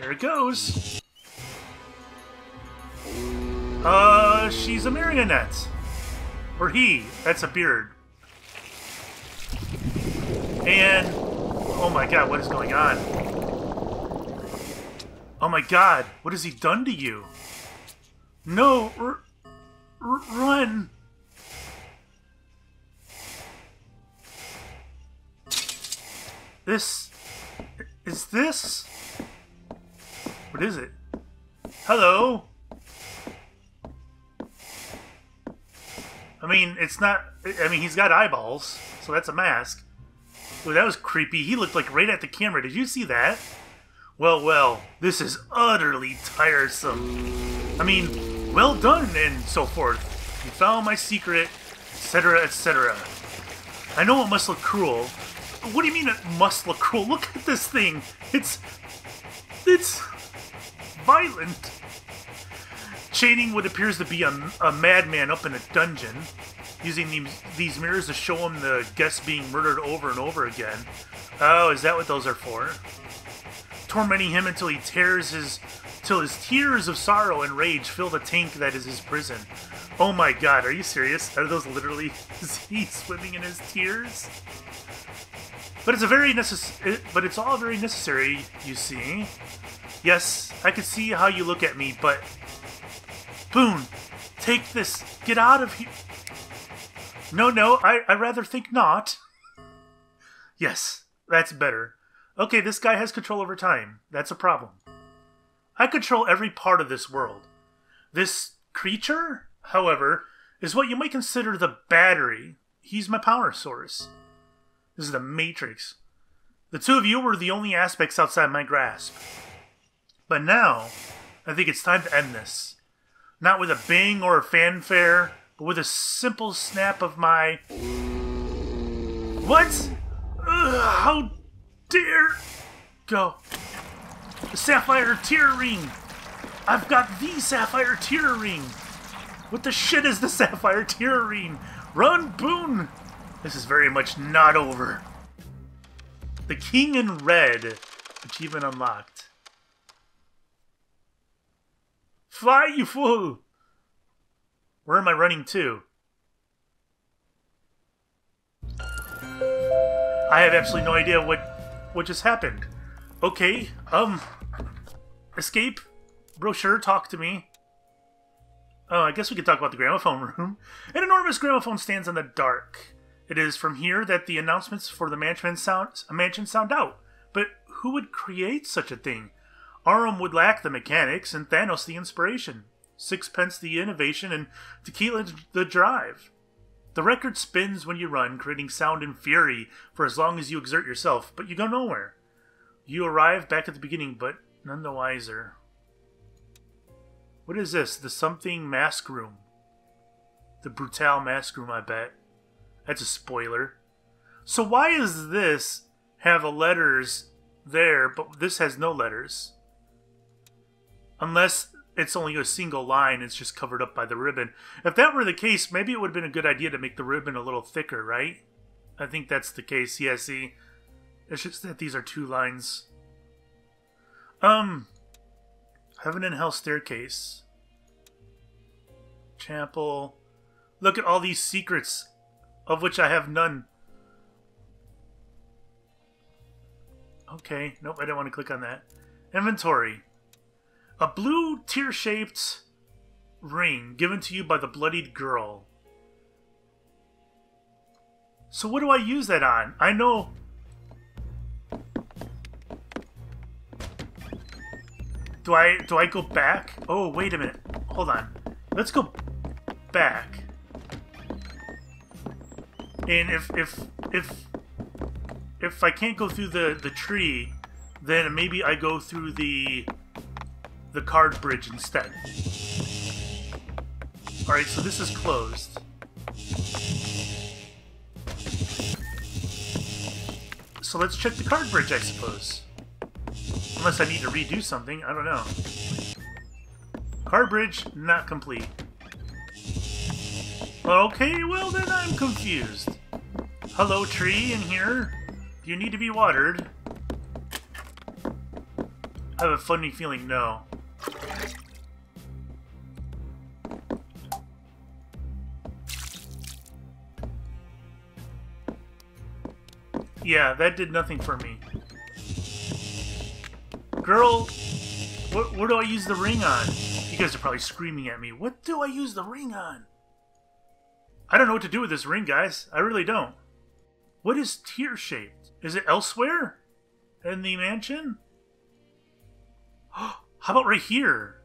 There it goes. She's a marionette. Or he. That's a beard. And... oh my god, what is going on? Oh my god, what has he done to you? No, run! This... is this? What is it? Hello? I mean, it's not... I mean, he's got eyeballs, so that's a mask. Ooh, that was creepy. He looked like right at the camera. Did you see that? Well, well, this is utterly tiresome. I mean, well done and so forth. You found my secret, etc., etc. I know it must look cruel. What do you mean it must look cruel? Look at this thing. It's violent. Chaining what appears to be a madman up in a dungeon, using these mirrors to show him the guests being murdered over and over again. Oh, is that what those are for? Tormenting him until his tears of sorrow and rage fill the tank that is his prison. Oh my god, are you serious? Are those literally is he swimming in his tears? But it's it's all very necessary, you see. Yes, I can see how you look at me, but Boone, take this. Get out of here. No, I rather think not. Yes, that's better. Okay, this guy has control over time. That's a problem. I control every part of this world. This creature, however, is what you might consider the battery. He's my power source. This is the Matrix. The two of you were the only aspects outside my grasp. But now, I think it's time to end this. Not with a bang or a fanfare, but with a simple snap of my... What? How dare... Go. The Sapphire Tear Ring! I've got the Sapphire Tear Ring! What the shit is the Sapphire Tear Ring? Run, Boone! This is very much not over. The King in Red. Achievement unlocked. Fly, you fool! Where am I running to? I have absolutely no idea what just happened. Okay, escape, brochure, talk to me. Oh, I guess we could talk about the gramophone room. An enormous gramophone stands in the dark. It is from here that the announcements for the mansion sound out. But who would create such a thing? Arum would lack the mechanics, and Thanos the inspiration. Sixpence the innovation, and Tequila the drive. The record spins when you run, creating sound and fury for as long as you exert yourself, but you go nowhere. You arrive back at the beginning, but none the wiser. What is this? The something mask room. The Brutale mask room, I bet. That's a spoiler. So why does this have the letters there, but this has no letters? Unless it's only a single line, it's just covered up by the ribbon. If that were the case, maybe it would have been a good idea to make the ribbon a little thicker, right? I think that's the case. Yeah, see? It's just that these are two lines. Heaven and Hell Staircase. Chapel. Look at all these secrets, of which I have none. Okay, nope, I didn't want to click on that. Inventory. A blue tear-shaped ring given to you by the bloodied girl. So what do I use that on? I know... Do I go back? Oh, wait a minute. Hold on. Let's go back. And if I can't go through the tree, then maybe I go through the card bridge instead. Alright, so this is closed. So let's check the card bridge, I suppose. Unless I need to redo something, I don't know. Card bridge, not complete. Okay, well then I'm confused. Hello, tree in here. Do you need to be watered? I have a funny feeling no. Yeah, that did nothing for me. Girl, what do I use the ring on? You guys are probably screaming at me. What do I use the ring on? I don't know what to do with this ring, guys. I really don't. What is tear-shaped? Is it elsewhere? In the mansion? How about right here?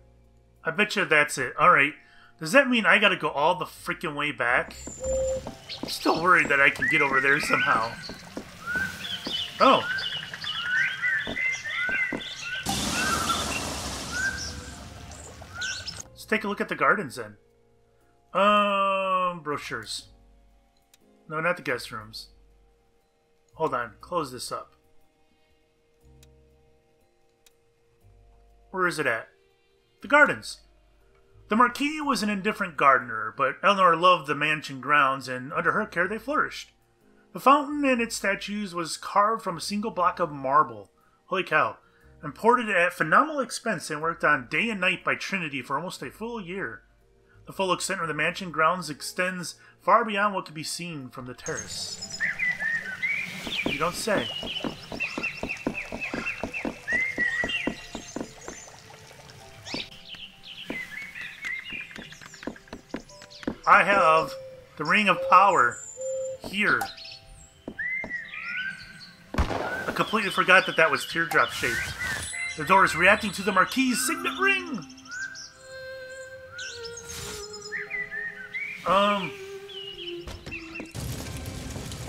I bet you that's it. Alright. Does that mean I gotta go all the freaking way back? I'm still worried that I can get over there somehow. Oh. Let's take a look at the gardens then. Brochures. No, not the guest rooms. Hold on. Close this up. Where is it at? The gardens. The Marquis was an indifferent gardener, but Eleanor loved the mansion grounds, and under her care they flourished. The fountain and its statues was carved from a single block of marble. Holy cow. Imported at phenomenal expense and worked on day and night by Trinity for almost a full year. The full extent of the mansion grounds extends far beyond what can be seen from the terrace. You don't say. I have the Ring of Power here. I completely forgot that that was teardrop shaped. The door is reacting to the Marquis' signet ring!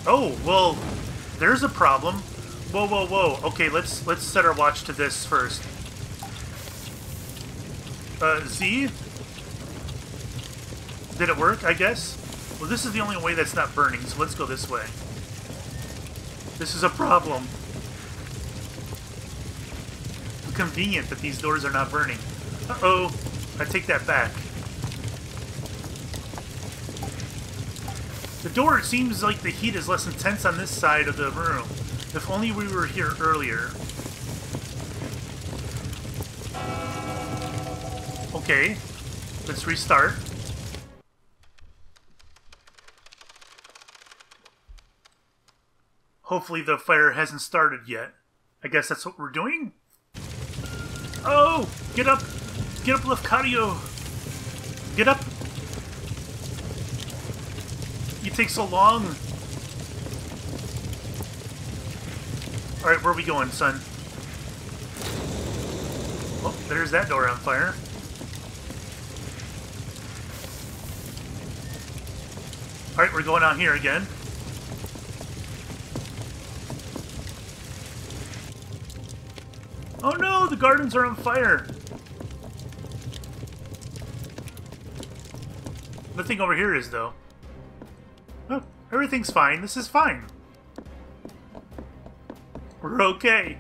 Oh, well, there's a problem. Whoa, whoa, whoa. Okay, let's set our watch to this first. Z? Did it work, I guess? Well, this is the only way that's not burning, so let's go this way. This is a problem. Convenient that these doors are not burning. Uh-oh. I take that back. The door, it seems like the heat is less intense on this side of the room. If only we were here earlier. Okay. Let's restart. Hopefully the fire hasn't started yet. I guess that's what we're doing? Oh! Get up! Get up, Lefcadio! Get up! You take so long! Alright, where are we going, son? Oh, there's that door on fire. Alright, we're going out here again. Oh no, the gardens are on fire! Nothing over here is, though. Oh, everything's fine. This is fine. We're okay.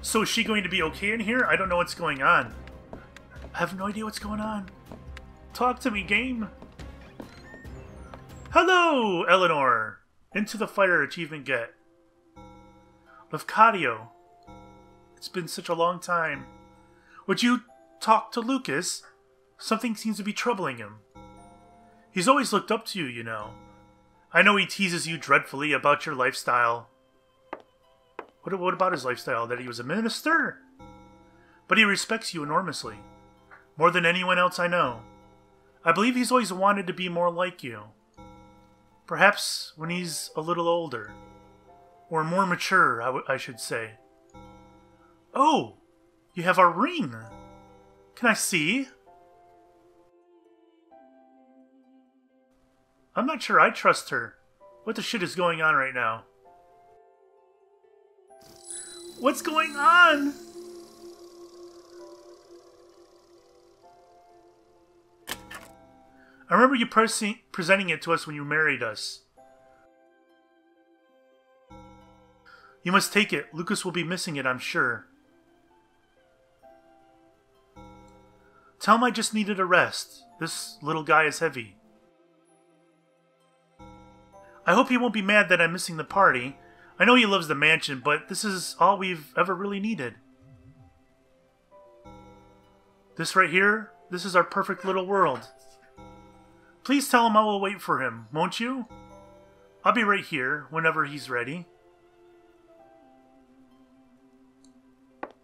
So is she going to be okay in here? I don't know what's going on. I have no idea what's going on. Talk to me, game. Hello, Eleanor. Into the fire achievement get. Lefcadio. It's been such a long time. Would you talk to Lucas? Something seems to be troubling him. He's always looked up to you, you know. I know he teases you dreadfully about your lifestyle. What about his lifestyle? That he was a minister? But he respects you enormously. More than anyone else I know. I believe he's always wanted to be more like you. Perhaps when he's a little older. Or more mature, I should say. Oh! You have our ring! Can I see? I'm not sure I trust her. What the shit is going on right now? What's going on? I remember you presenting it to us when you married us. You must take it. Lucas will be missing it, I'm sure. Tell him I just needed a rest. This little guy is heavy. I hope he won't be mad that I'm missing the party. I know he loves the mansion, but this is all we've ever really needed. This right here, this is our perfect little world. Please tell him I will wait for him, won't you? I'll be right here whenever he's ready.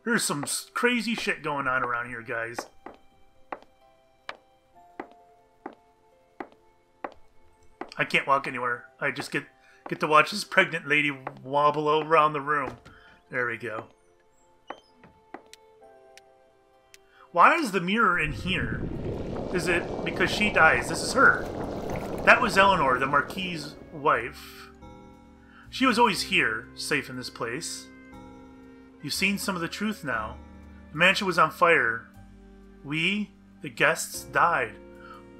There's some crazy shit going on around here, guys. I can't walk anywhere. I just get to watch this pregnant lady wobble around the room. There we go. Why is the mirror in here? Is it because she dies? This is her. That was Eleanor, the Marquis's wife. She was always here, safe in this place. You've seen some of the truth now. The mansion was on fire. We, the guests, died.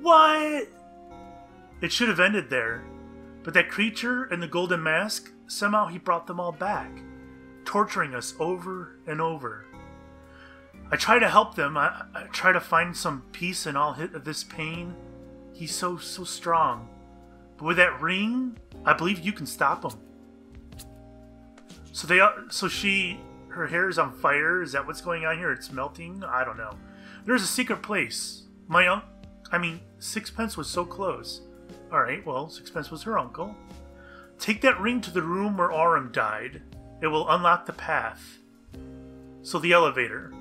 What? It should have ended there. But that creature in the golden mask, somehow he brought them all back, torturing us over and over. I try to help them. I try to find some peace in all of this pain. He's so strong. But with that ring, I believe you can stop him. Her hair is on fire. Is that what's going on here? It's melting? I don't know. There's a secret place. Sixpence was so close. Alright, well, Sixpence was her uncle. Take that ring to the room where Aurum died. It will unlock the path. So the elevator.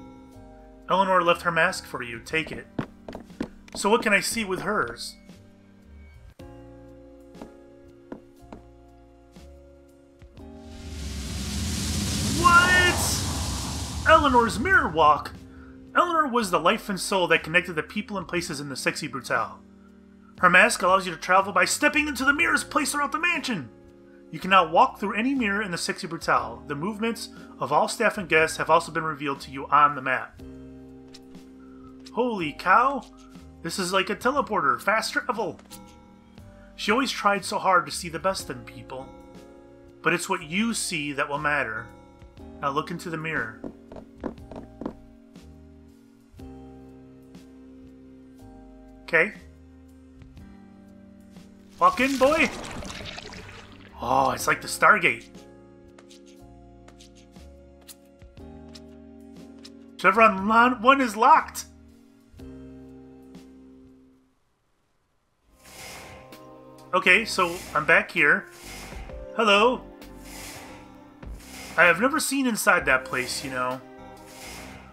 Eleanor left her mask for you. Take it. So what can I see with hers? What? Eleanor's mirror walk. Eleanor was the life and soul that connected the people and places in the Sexy Brutale. Her mask allows you to travel by stepping into the mirrors placed throughout the mansion. You can now walk through any mirror in the Sexy Brutale. The movements of all staff and guests have also been revealed to you on the map. Holy cow! This is like a teleporter. Fast travel! She always tried so hard to see the best in people. But it's what you see that will matter. Now look into the mirror. Okay. Walk in, boy! Oh, it's like the Stargate. Chevron 1 is locked! Okay, so I'm back here. Hello. I have never seen inside that place, you know.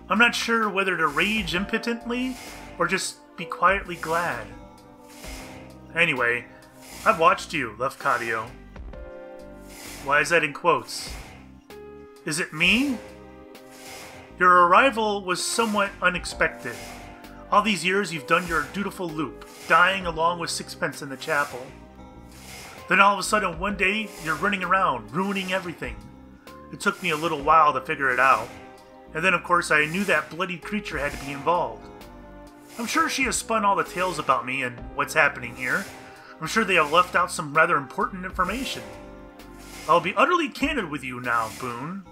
I'm not sure whether to rage impotently or just be quietly glad. Anyway, I've watched you, Lefcadio. Why is that in quotes? Is it me? Your arrival was somewhat unexpected. All these years you've done your dutiful loop, dying along with Sixpence in the chapel. Then all of a sudden one day you're running around, ruining everything. It took me a little while to figure it out. And then of course I knew that bloody creature had to be involved. I'm sure she has spun all the tales about me and what's happening here. I'm sure they have left out some rather important information. I'll be utterly candid with you now, Boone.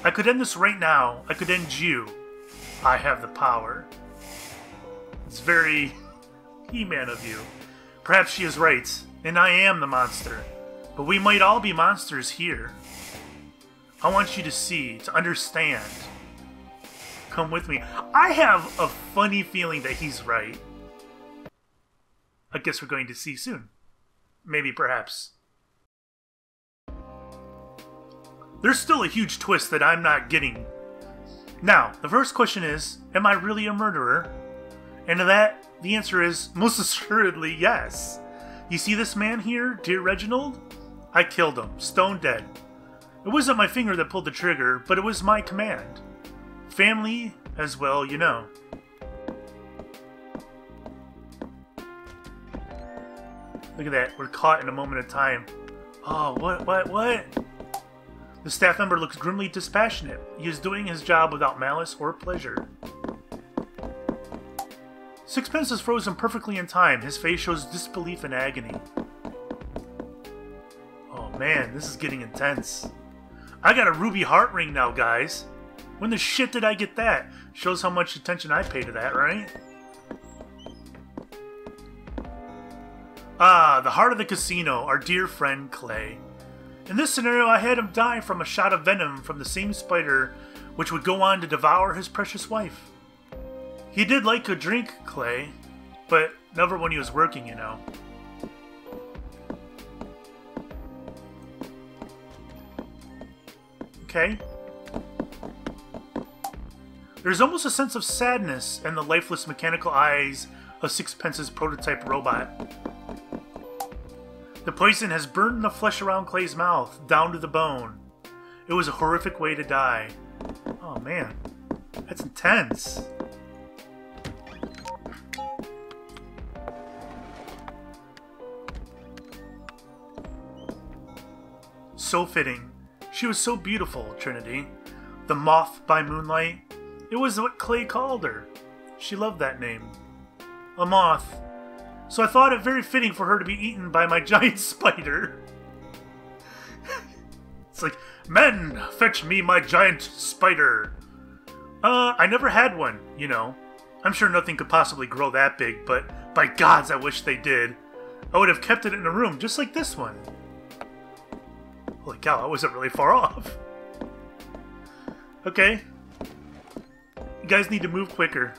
I could end this right now. I could end you. I have the power. It's very He-Man of you. Perhaps she is right, and I am the monster. But we might all be monsters here. I want you to see, to understand. Come with me. I have a funny feeling that he's right. I guess we're going to see soon. Maybe, perhaps. There's still a huge twist that I'm not getting. Now, the first question is, am I really a murderer? And to that, the answer is, most assuredly, yes. You see this man here, dear Reginald? I killed him, stone dead. It wasn't my finger that pulled the trigger, but it was my command. Family, as well, you know. Look at that, we're caught in a moment of time. Oh, what? The staff member looks grimly dispassionate. He is doing his job without malice or pleasure. Sixpence is frozen perfectly in time. His face shows disbelief and agony. Oh man, this is getting intense. I got a ruby heart ring now, guys. When the shit did I get that? Shows how much attention I pay to that, right? Ah, the heart of the casino, our dear friend Clay. In this scenario, I had him die from a shot of venom from the same spider which would go on to devour his precious wife. He did like a drink, Clay, but never when he was working, you know. Okay. There's almost a sense of sadness in the lifeless mechanical eyes of Sixpence's prototype robot. The poison has burned the flesh around Clay's mouth, down to the bone. It was a horrific way to die. Oh man, that's intense. So fitting. She was so beautiful, Trinity. The moth by moonlight. It was what Clay called her. She loved that name. A moth. So I thought it very fitting for her to be eaten by my giant spider. It's like, men, fetch me my giant spider. I never had one, you know. I'm sure nothing could possibly grow that big, but by gods, I wish they did. I would have kept it in a room just like this one. Holy cow, I wasn't really far off. Okay. You guys need to move quicker.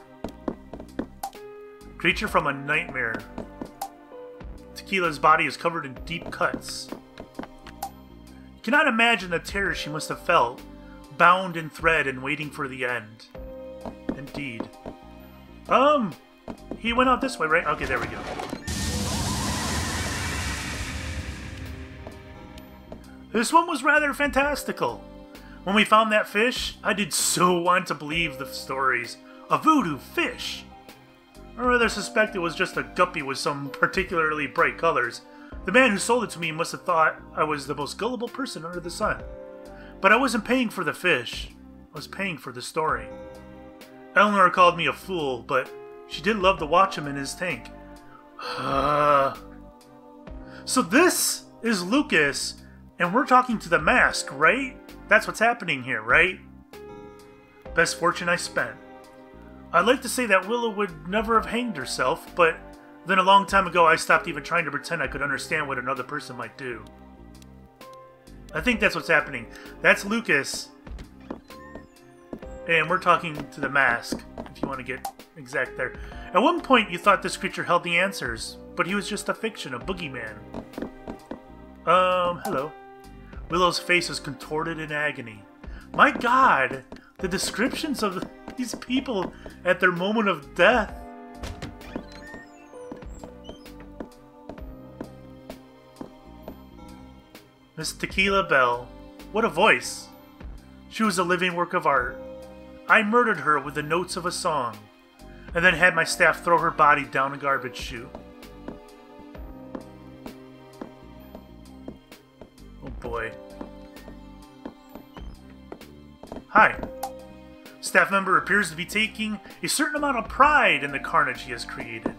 Creature from a nightmare. Tequila's body is covered in deep cuts. You cannot imagine the terror she must have felt, bound in thread and waiting for the end. Indeed. He went out this way, right? Okay, there we go. This one was rather fantastical. When we found that fish, I did so want to believe the stories. A voodoo fish! I rather suspect it was just a guppy with some particularly bright colors. The man who sold it to me must have thought I was the most gullible person under the sun. But I wasn't paying for the fish. I was paying for the story. Eleanor called me a fool, but she did love to watch him in his tank. So this is Lucas, and we're talking to the mask, right? That's what's happening here, right? Best fortune I spent. I'd like to say that Willow would never have hanged herself, but then a long time ago I stopped even trying to pretend I could understand what another person might do. I think that's what's happening. That's Lucas. And we're talking to the mask, if you want to get exact there. At one point you thought this creature held the answers, but he was just a fiction, a boogeyman. Hello. Willow's face is contorted in agony. My god! The descriptions of these people at their moment of death. Miss Tequila Bell. What a voice. She was a living work of art. I murdered her with the notes of a song, and then had my staff throw her body down a garbage chute. Oh boy. Hi. Staff member appears to be taking a certain amount of pride in the carnage he has created.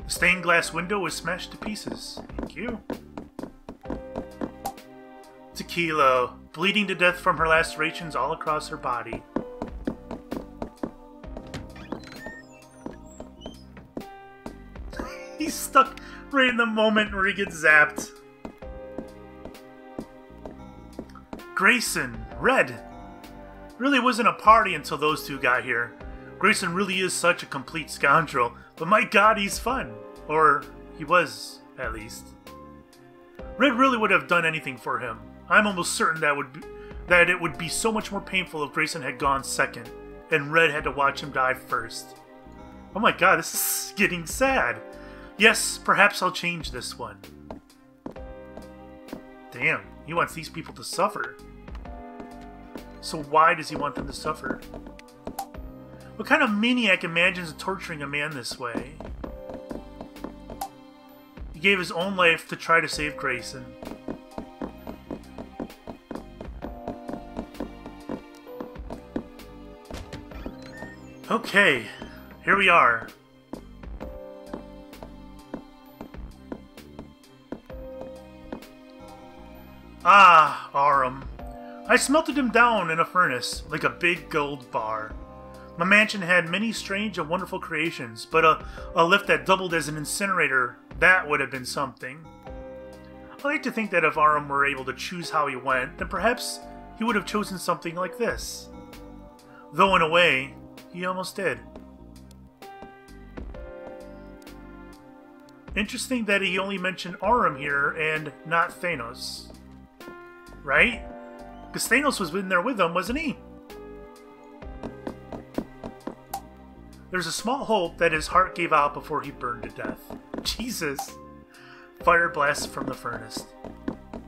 The stained glass window is smashed to pieces. Thank you. Tequila, bleeding to death from her lacerations all across her body. He's stuck right in the moment where he gets zapped. Grayson, Red. Really wasn't a party until those two got here. Grayson really is such a complete scoundrel, but my god, he's fun. Or, he was, at least. Red really would have done anything for him. I'm almost certain that it would be so much more painful if Grayson had gone second, and Red had to watch him die first. Oh my god, this is getting sad. Yes, perhaps I'll change this one. Damn, he wants these people to suffer. So why does he want them to suffer? What kind of maniac imagines torturing a man this way? He gave his own life to try to save Grayson. Okay, here we are. Ah, Arum. I smelted him down in a furnace, like a big gold bar. My mansion had many strange and wonderful creations, but a lift that doubled as an incinerator, that would have been something. I like to think that if Aram were able to choose how he went, then perhaps he would have chosen something like this. Though in a way, he almost did. Interesting that he only mentioned Aram here and not Thanos. Right? Because Thanos was in there with him, wasn't he? There's a small hope that his heart gave out before he burned to death. Jesus. Fire blasted from the furnace.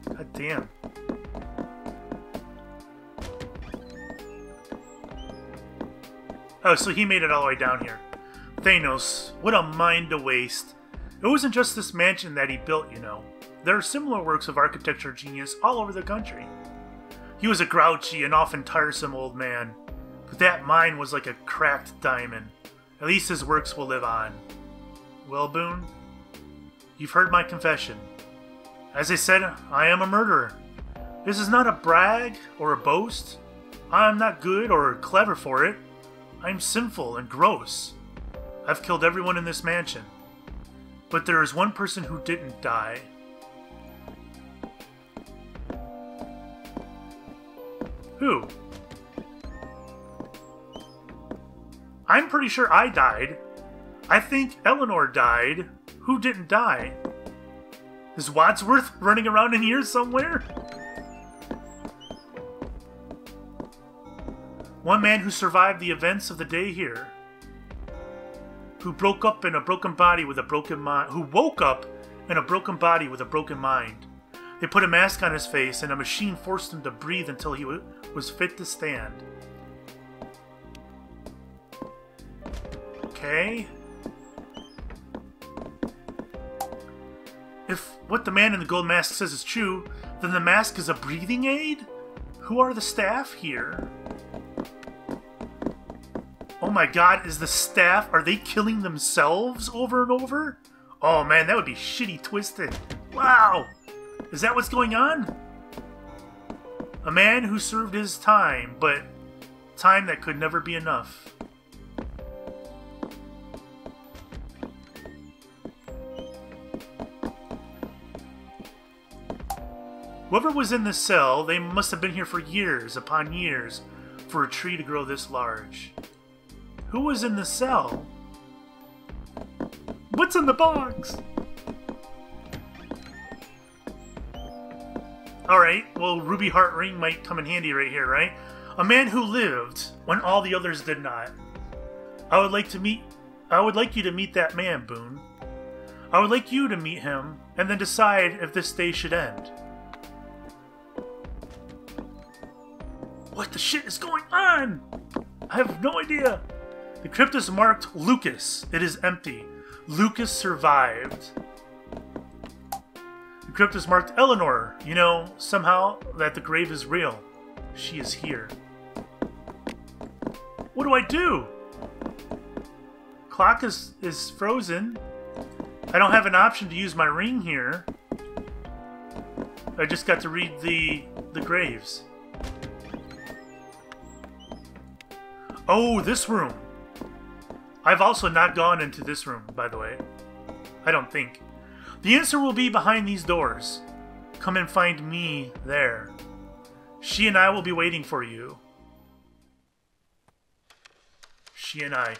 God damn. Oh, so he made it all the way down here. Thanos, what a mind to waste. It wasn't just this mansion that he built, you know. There are similar works of architecture genius all over the country. He was a grouchy and often tiresome old man, but that mind was like a cracked diamond. At least his works will live on. Well, Boone, you've heard my confession. As I said, I am a murderer. This is not a brag or a boast. I am not good or clever for it. I am sinful and gross. I've killed everyone in this mansion. But there is one person who didn't die. Who? I'm pretty sure I died. I think Eleanor died. Who didn't die? Is Wadsworth running around in here somewhere? One man who survived the events of the day here. Who broke up in a broken body with a broken mind. Who woke up in a broken body with a broken mind. They put a mask on his face and a machine forced him to breathe until he was fit to stand. Okay. If what the man in the gold mask says is true, then the mask is a breathing aid? Who are the staff here? Oh my god, is the staff, are they killing themselves over and over? Oh man, that would be shitty twisted. Wow! Is that what's going on? A man who served his time, but time that could never be enough. Whoever was in this cell, they must have been here for years upon years for a tree to grow this large. Who was in the cell? What's in the box? Alright, well, Ruby Heart Ring might come in handy right here, right? A man who lived when all the others did not. I would like you to meet that man, Boone. I would like you to meet him, and then decide if this day should end. What the shit is going on? I have no idea. The crypt is marked Lucas. It is empty. Lucas survived. The crypt is marked Eleanor. You know, somehow, that the grave is real. She is here. What do I do? Clock is frozen. I don't have an option to use my ring here. I just got to read the graves. Oh, this room. I've also not gone into this room, by the way. I don't think. The answer will be behind these doors. Come and find me there. She and I will be waiting for you. She and I.